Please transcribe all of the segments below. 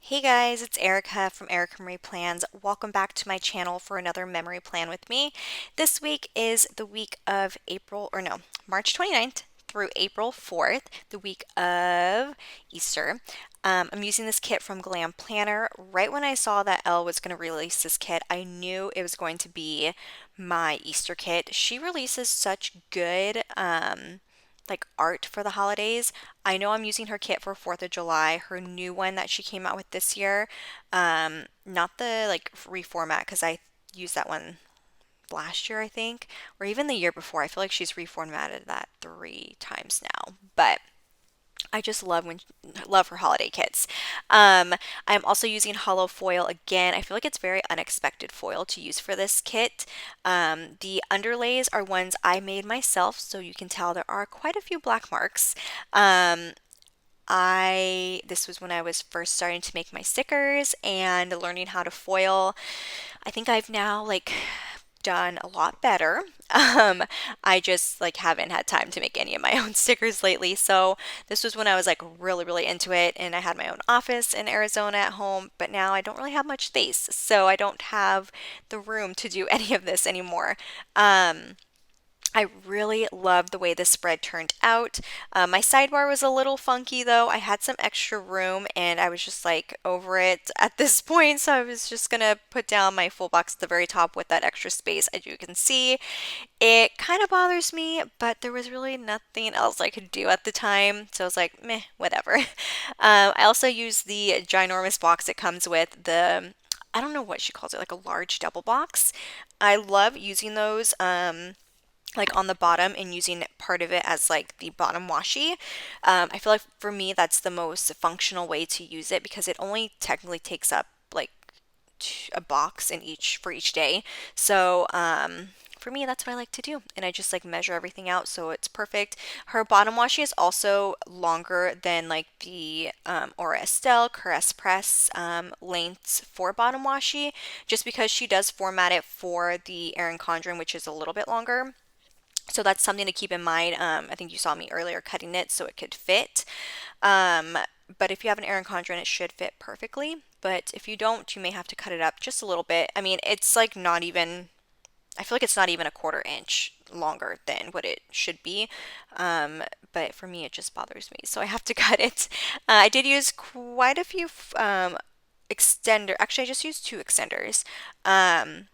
Hey guys, it's Erica from Erica Marie Plans. Welcome back to my channel for another memory plan with me. This week is the week of March 29th through April 4th, the week of Easter. I'm using this kit from Glam Planner. Right when I saw that Elle was going to release this kit, I knew it was going to be my Easter kit. She releases such good like art for the holidays. I know I'm using her kit for 4th of July, her new one that she came out with this year. Not the like reformat because I used that one last year, I think, or even the year before. I feel like she's reformatted that 3 times now. But I just love her holiday kits. I'm also using hollow foil again. I feel like it's very unexpected foil to use for this kit. The underlays are ones I made myself, so you can tell there are quite a few black marks. Um, I this was when I was first starting to make my stickers and learning how to foil. I think I've now done a lot better. Um, I just haven't had time to make any of my own stickers lately. So this was when I was like really into it and I had my own office in Arizona at home, but now I don't really have much space. So I don't have the room to do any of this anymore. I really love the way this spread turned out. My sidebar was a little funky though. I had some extra room and I was just like over it at this point. So I was just gonna put down my full box at the very top with that extra space. As you can see, it kind of bothers me, but there was really nothing else I could do at the time. So I was like, meh, whatever. I also used the ginormous box it comes with, I don't know what she calls it, like a large double box. I love using those. Like on the bottom and using part of it as like the bottom washi. I feel like for me that's the most functional way to use it because it only technically takes up like a box in each for each day. So for me that's what I like to do and I just like measure everything out so it's perfect. Her bottom washi is also longer than like the Aura Estelle Caress Press lengths for bottom washi just because she does format it for the Erin Condren which is a little bit longer. So that's something to keep in mind. I think you saw me earlier cutting it so it could fit. Um, but if you have an Erin Condren, it should fit perfectly. But if you don't, you may have to cut it up just a little bit. I mean, it's like not even, I feel like it's not even a 1/4 inch longer than what it should be. But for me, it just bothers me. So I have to cut it. I did use quite a few extender. Actually, I just used 2 extenders. Um,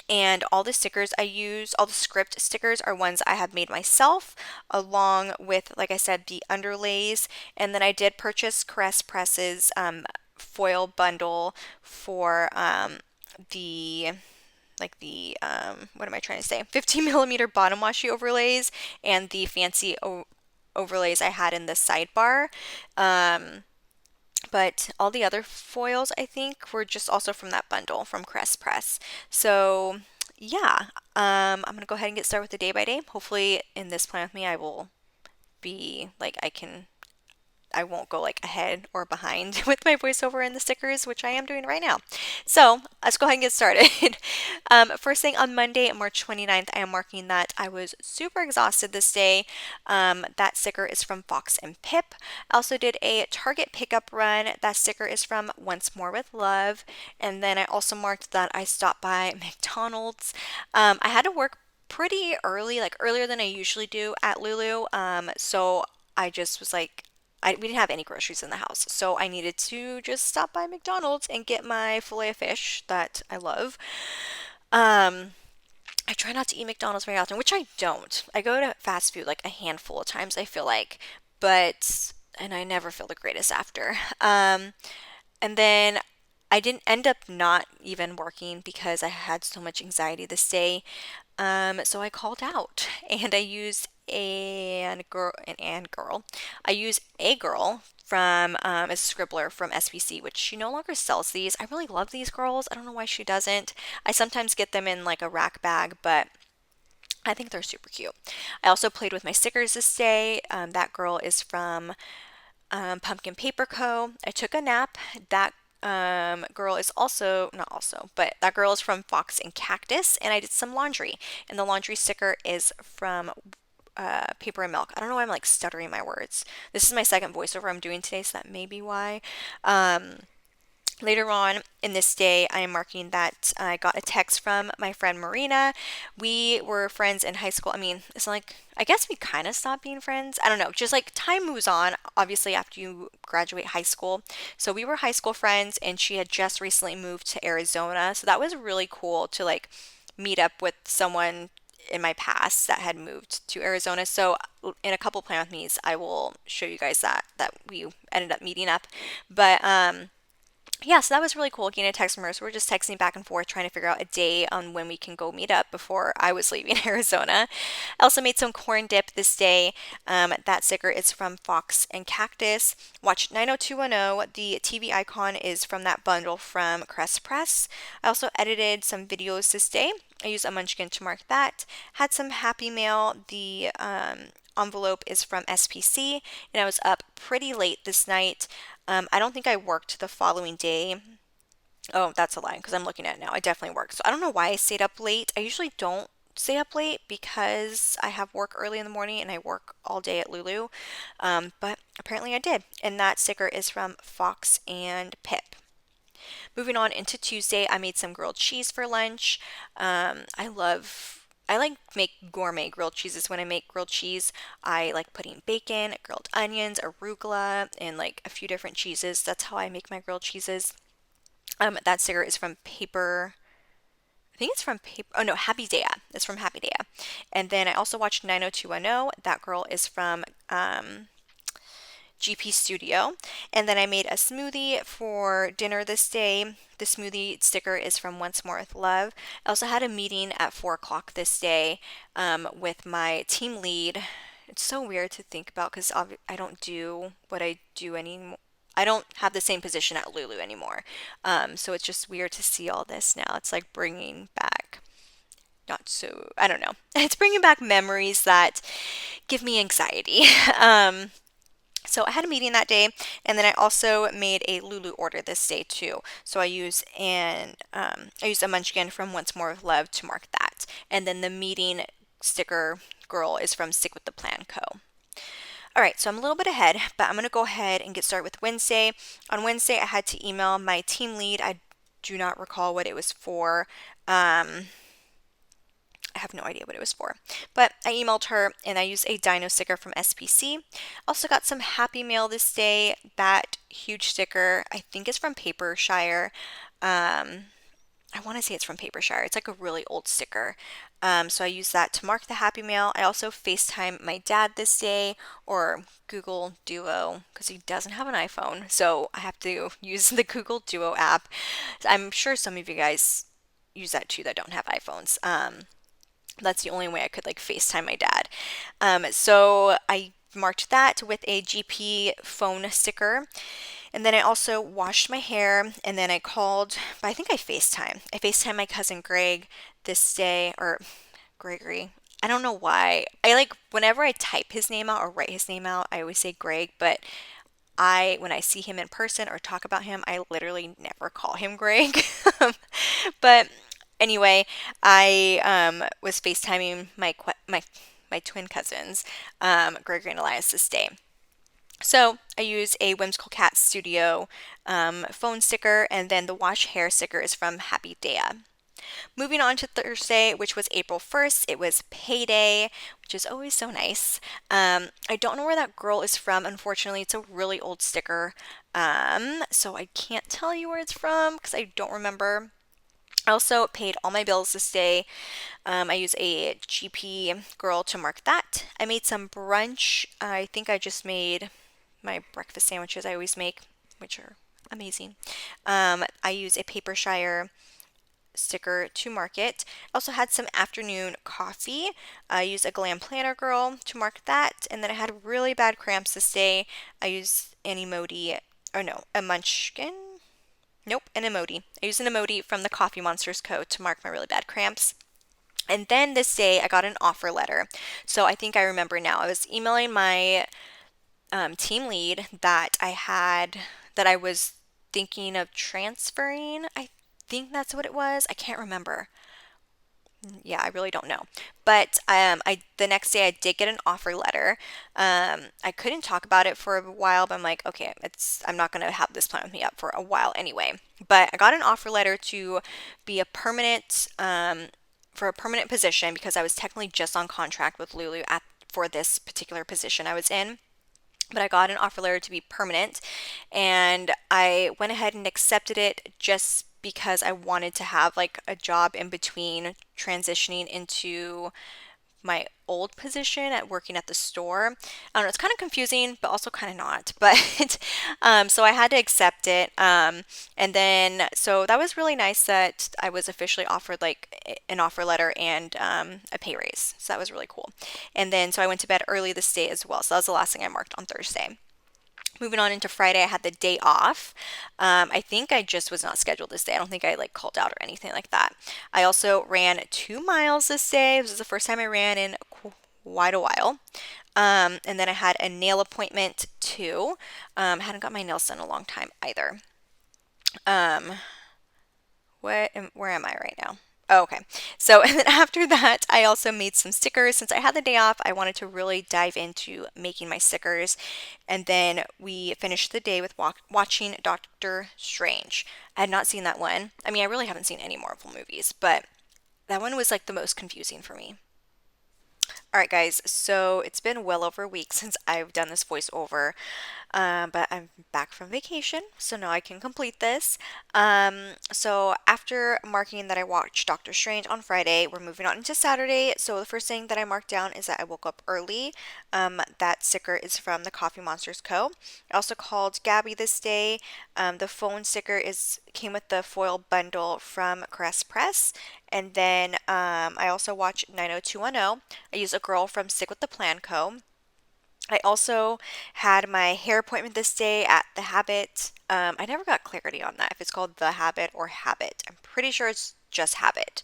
and all the stickers I use, all the script stickers are ones I have made myself, along with, like I said, the underlays. And then I did purchase Caress Press's foil bundle for the what am I trying to say? 15 millimeter bottom washi overlays and the fancy overlays I had in the sidebar. But all the other foils, I think, were just also from that bundle from Crest Press. So, yeah, I'm going to go ahead and get started with the day by day. Hopefully, in this plan with me, I will be like, I won't go like ahead or behind with my voiceover and the stickers, which I am doing right now. So let's go ahead and get started. First thing on Monday, March 29th, I am marking that I was super exhausted this day. That sticker is from Fox and Pip. I also did a Target pickup run. That sticker is from Once More with Love. And then I also marked that I stopped by McDonald's. I had to work pretty early, like earlier than I usually do at Lulu. So I just was like, we didn't have any groceries in the house, so I needed to just stop by McDonald's and get my fillet of fish that I love. Um, I try not to eat McDonald's very often, which I don't. I go to fast food like a handful of times, I feel like, but and I never feel the greatest after. And then I didn't end up not even working because I had so much anxiety this day. So I called out and I used an I use a girl from a scribbler from SBC, which she no longer sells these. I really love these girls. I don't know why she doesn't. I sometimes get them in like a rack bag, but I think they're super cute. I also played with my stickers this day. That girl is from Pumpkin Paper Co. I took a nap. That girl is also, not also, but that girl is from Fox and Cactus, and I did some laundry. And the laundry sticker is from Paper and Milk. I don't know why I'm like stuttering my words. This is my second voiceover I'm doing today, so that may be why. Um, Later on in this day, I am marking that I got a text from my friend Marina. We were friends in high school. I mean, it's like, I guess we kind of stopped being friends. I don't know. Just like time moves on, obviously, after you graduate high school. So we were high school friends, and she had just recently moved to Arizona. So that was really cool to like meet up with someone in my past that had moved to Arizona. So in a couple plan with me's, I will show you guys that we ended up meeting up. But yeah, so that was really cool getting a text from her. So we're just texting back and forth, trying to figure out a day on when we can go meet up before I was leaving Arizona. I also made some corn dip this day. That sticker is from Fox and Cactus. Watch 90210. The TV icon is from that bundle from Crest Press. I also edited some videos this day. I used a munchkin to mark that. Had some happy mail. The envelope is from SPC, and I was up pretty late this night. I don't think I worked the following day. Oh, that's a lie because I'm looking at it now. I definitely worked. So I don't know why I stayed up late. I usually don't stay up late because I have work early in the morning and I work all day at Lulu. But apparently I did. And that sticker is from Fox and Pip. Moving on into Tuesday, I made some grilled cheese for lunch. I like make gourmet grilled cheeses. When I make grilled cheese, I like putting bacon, grilled onions, arugula, and like a few different cheeses. That's how I make my grilled cheeses. That sticker is from Paper. I think it's from Paper. Oh no, Happy Day. It's from Happy Day. And then I also watched 90210. That girl is from GP Studio. And then I made a smoothie for dinner this day. The smoothie sticker is from Once More with Love. I also had a meeting at 4 o'clock this day with my team lead. It's so weird to think about because I don't do what I do anymore. I don't have the same position at Lulu anymore. So it's just weird to see all this now. It's like bringing back, not so, I don't know. It's bringing back memories that give me anxiety. So I had a meeting that day, and then I also made a Lulu order this day too. So I used a munchkin from Once More with Love to mark that, and then the meeting sticker girl is from Stick with the Plan Co. All right, so I'm a little bit ahead, but I'm gonna go ahead and get started with Wednesday. On Wednesday, I had to email my team lead. I do not recall what it was for. I have no idea what it was for. But I emailed her and I used a dino sticker from SPC. Also got some happy mail this day. That huge sticker, I think is from Papershire. I want to say it's from Papershire. It's like a really old sticker. So I used that to mark the happy mail. I also FaceTime my dad this day, or Google Duo, because he doesn't have an iPhone. So I have to use the Google Duo app. I'm sure some of you guys use that too that don't have iPhones. That's the only way I could like FaceTime my dad. So I marked that with a GP phone sticker. And then I also washed my hair and then I called, but I think I FaceTime. I FaceTime my cousin Greg this day, or Gregory. I don't know why. I like whenever I type his name out or write his name out, I always say Greg, but when I see him in person or talk about him, I literally never call him Greg. But anyway, I was FaceTiming my twin cousins, Gregory and Elias, this day. So I used a Whimsical Cat Studio phone sticker, and then the wash hair sticker is from Happy Daya. Moving on to Thursday, which was April 1st, it was payday, which is always so nice. I don't know where that girl is from. Unfortunately, it's a really old sticker. So I can't tell you where it's from because I don't remember. I also paid all my bills this day. I use a GP girl to mark that. I made some brunch. I think I just made my breakfast sandwiches I always make, which are amazing. I use a Papershire sticker to mark it. I also had some afternoon coffee. I used a Glam Planner girl to mark that. And then I had really bad cramps this day. I used an emoji, or no, a munchkin. Nope, an emoji. I used an emoji from the Coffee Monsters code to mark my really bad cramps. And then this day I got an offer letter. So I think I remember now. I was emailing my team lead that I was thinking of transferring. I think that's what it was. I can't remember. Yeah, I really don't know. But the next day I did get an offer letter. I couldn't talk about it for a while, but I'm like, okay, I'm not gonna have this plan with me up for a while anyway. But I got an offer letter to be a permanent for a permanent position because I was technically just on contract with Lulu for this particular position I was in. But I got an offer letter to be permanent, and I went ahead and accepted it just because I wanted to have like a job in between transitioning into my old position at working at the store. I don't know, it's kind of confusing, but also kind of not. But so I had to accept it. And then, so that was really nice that I was officially offered like an offer letter and a pay raise. So that was really cool. And then, so I went to bed early this day as well. So that was the last thing I marked on Thursday. Moving on into Friday, I had the day off. I think I just was not scheduled this day. I don't think I like called out or anything like that. I also ran 2 miles this day. This was the first time I ran in quite a while. And then I had a nail appointment too. Hadn't got my nails done in a long time either. Um, where am I right now? Oh, okay. So, and then after that, I also made some stickers. Since I had the day off, I wanted to really dive into making my stickers. And then we finished the day with watching Doctor Strange. I had not seen that one. I mean, I really haven't seen any Marvel movies, but that one was like the most confusing for me. All right, guys, so it's been well over a week since I've done this voiceover, but I'm back from vacation, so now I can complete this. So after marking that I watched Doctor Strange on Friday, we're moving on into Saturday. So the first thing that I marked down is that I woke up early. That sticker is from the Coffee Monsters Co. I also called Gabby this day. The phone sticker came with the foil bundle from Caress Press. And then I also watched 90210. I used a girl from Stick with the Plan Co. I also had my hair appointment this day at The Habit. I never got clarity on that, if it's called The Habit or Habit. I'm pretty sure it's just Habit.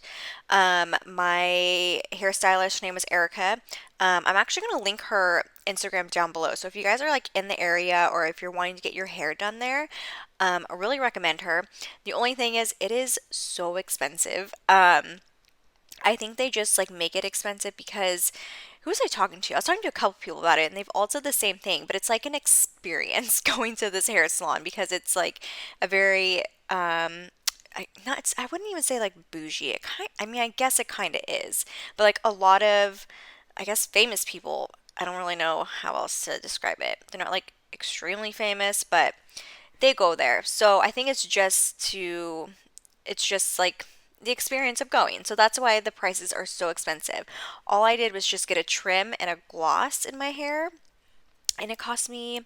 My hairstylist name was Erica. I'm actually going to link her Instagram down below. So if you guys are like in the area or if you're wanting to get your hair done there, I really recommend her. The only thing is, it is so expensive. I think they just like make it expensive because who was I talking to? I was talking to a couple people about it and they've all said the same thing, but it's like an experience going to this hair salon because it's like a very I wouldn't even say like bougie. I mean, I guess it kind of is, but like a lot of, I guess, famous people. I don't really know how else to describe it. They're not like extremely famous, but they go there. So I think it's just like the experience of going. So that's why the prices are so expensive. All I did was just get a trim and a gloss in my hair, and it cost me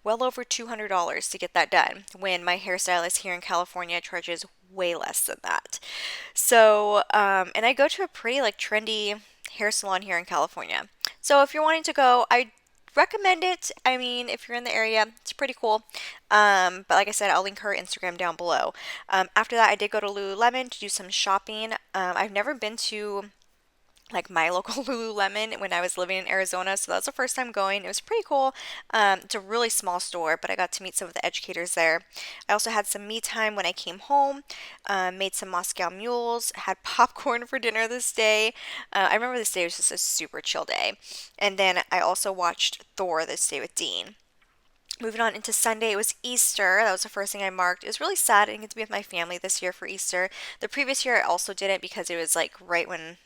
well over $200 to get that done when my hairstylist here in California charges way less than that. So, and I go to a pretty like trendy hair salon here in California. So if you're wanting to go, I recommend it. I mean, if you're in the area, it's pretty cool. But like I said, I'll link her Instagram down below. After that, I did go to Lululemon to do some shopping. I've never been to like my local Lululemon when I was living in Arizona. So that was the first time going. It was pretty cool. It's a really small store, but I got to meet some of the educators there. I also had some me time when I came home, made some Moscow mules, had popcorn for dinner this day. I remember this day was just a super chill day. And then I also watched Thor this day with Dean. Moving on into Sunday, it was Easter. That was the first thing I marked. It was really sad I didn't get to be with my family this year for Easter. The previous year I also didn't because it was like right when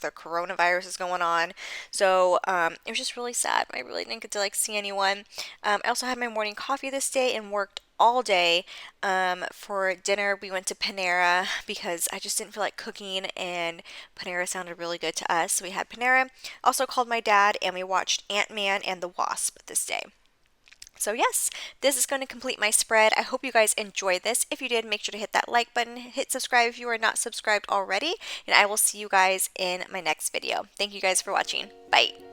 the coronavirus is going on. So it was just really sad. I really didn't get to like see anyone. I also had my morning coffee this day and worked all day. For dinner, we went to Panera because I just didn't feel like cooking, and Panera sounded really good to us. So we had Panera. Also called my dad, and we watched Ant-Man and the Wasp this day. So yes, this is going to complete my spread. I hope you guys enjoyed this. If you did, make sure to hit that like button, hit subscribe if you are not subscribed already, and I will see you guys in my next video. Thank you guys for watching. Bye.